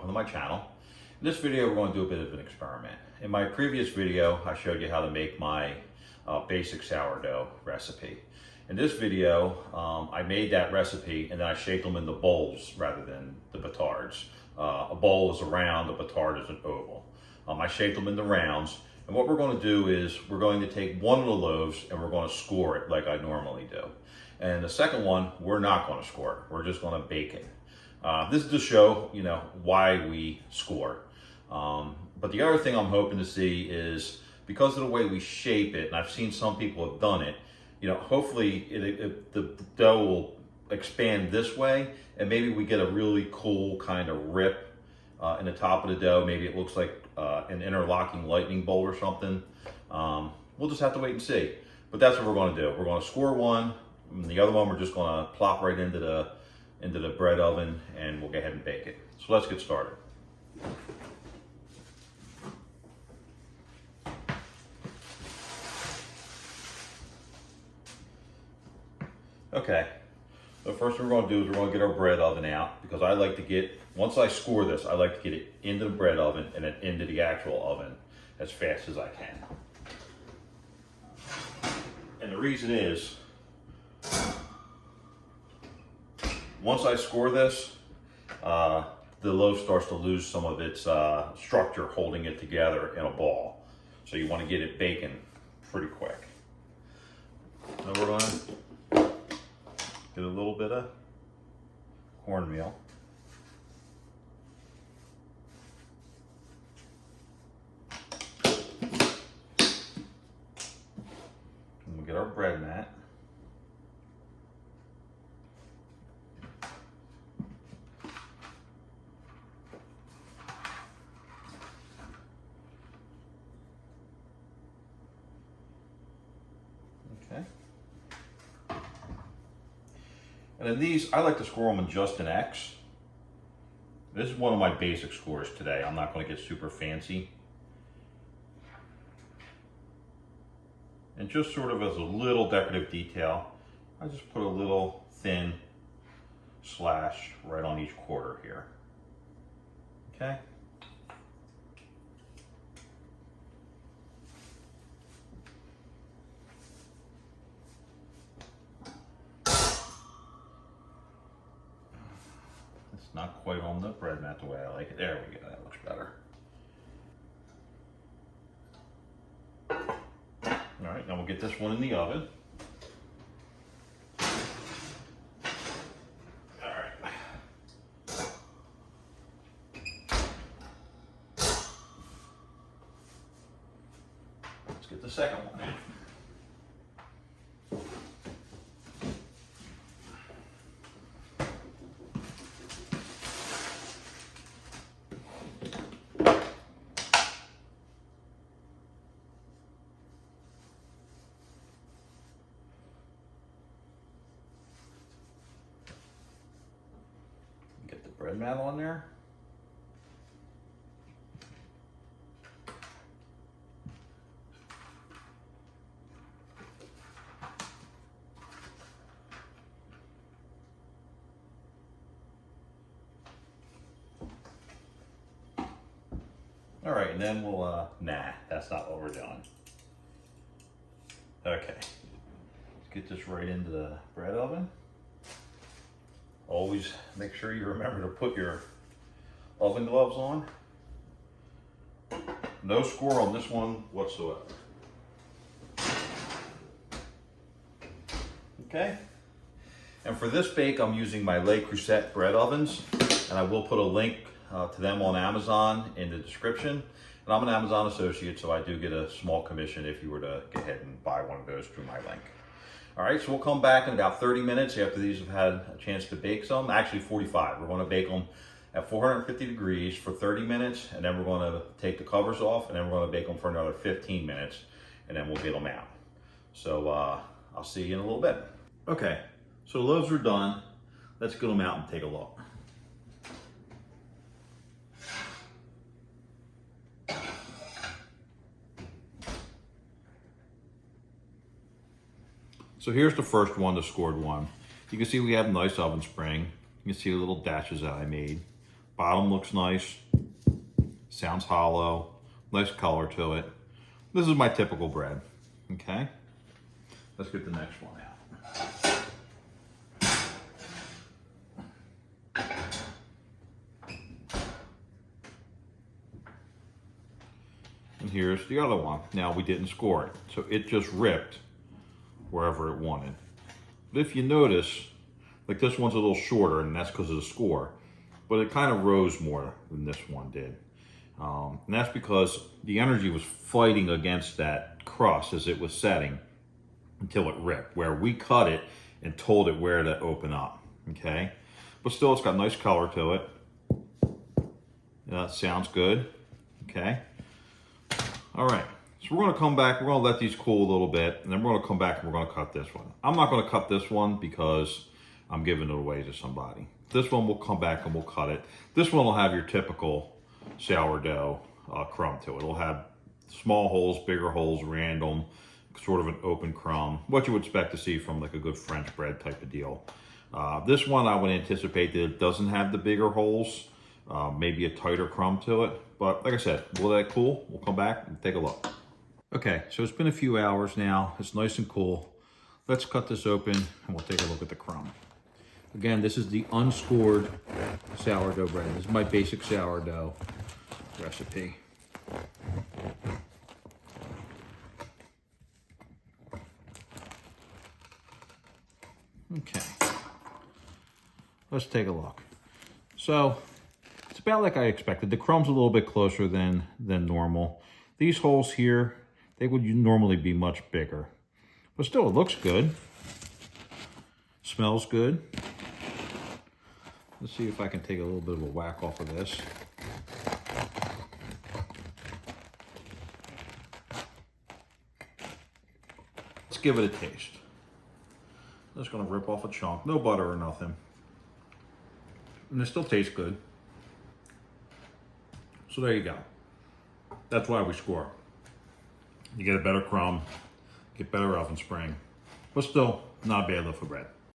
welcome to my channel. In this video, we're going to do a bit of an experiment. In my previous video, I showed you how to make my basic sourdough recipe. In this video, I made that recipe and then I shaped them into bowls rather than the batards. A bowl is a round, a batard is an oval. I shaped them into rounds, and what we're going to do is we're going to take one of the loaves and we're going to score it like I normally do. And the second one, we're not going to score it. We're just going to bake it. This is to show, why we score. But the other thing I'm hoping to see is, because of the way we shape it, and I've seen some people have done it, hopefully the dough will expand this way, and maybe we get a really cool kind of rip in the top of the dough. Maybe it looks like an interlocking lightning bolt or something. We'll just have to wait and see. But that's what we're going to do. We're going to score one, and the other one we're just going to plop right into the bread oven, and we'll go ahead and bake it. So let's get started. Okay, so first what we're going to do is we're going to get our bread oven out, because I like to get, once I score this, I like to get it into the bread oven and then into the actual oven as fast as I can. And the reason is, once I score this, the loaf starts to lose some of its structure holding it together in a ball. So you want to get it baking pretty quick. Now we're going to get a little bit of cornmeal. And we'll get our bread mat. Okay. And then these, I like to score them in just an X. This is one of my basic scores today. I'm not going to get super fancy. And just sort of as a little decorative detail, I just put a little thin slash right on each quarter here. Okay? Not quite on the bread mat the way I like it. There we go, that looks better. All right, now we'll get this one in the oven. All right. Let's get the second one in. Get the bread mat on there. All right, and then we'll, nah, that's not what we're doing. Okay, let's get this right into the bread oven. Always make sure you remember to put your oven gloves on. No score on this one whatsoever. Okay. And for this bake, I'm using my Creuset bread ovens, and I will put a link to them on Amazon in the description. And I'm an Amazon associate, so I do get a small commission if you were to go ahead and buy one of those through my link. All right, so we'll come back in about 30 minutes after these have had a chance to bake some. Actually 45. We're going to bake them at 450 degrees for 30 minutes, and then we're going to take the covers off, and then we're going to bake them for another 15 minutes, and then we'll get them out. So I'll see you in a little bit. Okay, so the loaves are done. Let's get them out and take a look. So here's the first one, the scored one. You can see we have a nice oven spring. You can see the little dashes that I made. Bottom looks nice. Sounds hollow. Nice color to it. This is my typical bread. Okay? Let's get the next one out. And here's the other one. Now, we didn't score it, so it just ripped wherever it wanted. But if you notice, like this one's a little shorter, and that's because of the score, but it kind of rose more than this one did. And that's because the energy was fighting against that crust as it was setting until it ripped, where we cut it and told it where to open up, okay? But still, it's got nice color to it. That sounds good, okay? All right, so we're gonna come back, we're gonna let these cool a little bit, and then we're gonna come back and we're gonna cut this one. I'm not gonna cut this one because I'm giving it away to somebody. This one we'll come back and we'll cut it. This one will have your typical sourdough crumb to it. It'll have small holes, bigger holes, random, sort of an open crumb, what you would expect to see from like a good French bread type of deal. This one I would anticipate that it doesn't have the bigger holes, maybe a tighter crumb to it. But like I said, we'll let it cool. We'll come back and take a look. Okay, so it's been a few hours now. It's nice and cool. Let's cut this open and we'll take a look at the crumb. Again, this is the unscored sourdough bread. This is my basic sourdough recipe. Okay, let's take a look. So it's about like I expected. The crumb's a little bit closer than normal. These holes here, they would normally be much bigger, but still it looks good. Smells good. Let's see if I can take a little bit of a whack off of this. Let's give it a taste. I'm just gonna rip off a chunk, no butter or nothing. And it still tastes good. So there you go. That's why we score. You get a better crumb, get better oven spring, but still not bad loaf of bread.